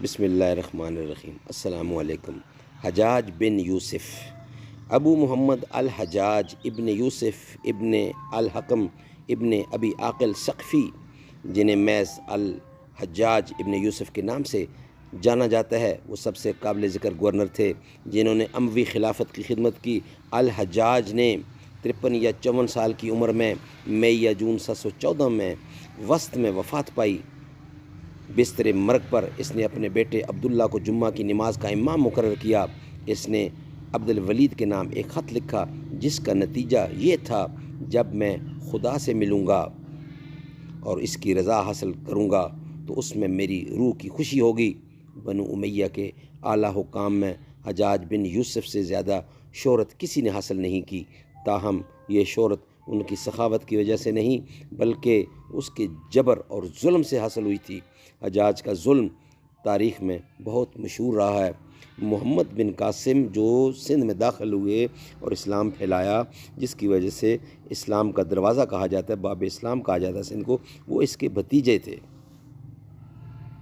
بسم اللہ الرحمن الرحیم۔ السلام علیکم۔ حجاج بن یوسف، ابو محمد الحجاج ابن یوسف ابن الحکم ابن ابی عاقل ثقفی، جنہیں محض الحجاج ابن یوسف کے نام سے جانا جاتا ہے، وہ سب سے قابل ذکر گورنر تھے جنہوں نے اموی خلافت کی خدمت کی۔ الحجاج نے 53 یا 54 سال کی عمر میں مئی یا جون 714 میں وسط میں وفات پائی۔ بستر مرگ پر اس نے اپنے بیٹے عبداللہ کو جمعہ کی نماز کا امام مقرر کیا۔ اس نے عبد الولید کے نام ایک خط لکھا جس کا نتیجہ یہ تھا: جب میں خدا سے ملوں گا اور اس کی رضا حاصل کروں گا تو اس میں میری روح کی خوشی ہوگی۔ بنو امیہ کے اعلیٰ حکام میں حجاج بن یوسف سے زیادہ شہرت کسی نے حاصل نہیں کی، تاہم یہ شہرت ان کی سخاوت کی وجہ سے نہیں بلکہ اس کے جبر اور ظلم سے حاصل ہوئی تھی۔ حجاج کا ظلم تاریخ میں بہت مشہور رہا ہے۔ محمد بن قاسم جو سندھ میں داخل ہوئے اور اسلام پھیلایا، جس کی وجہ سے اسلام کا دروازہ کہا جاتا ہے، باب اسلام کہا جاتا ہے سندھ کو، وہ اس کے بھتیجے تھے۔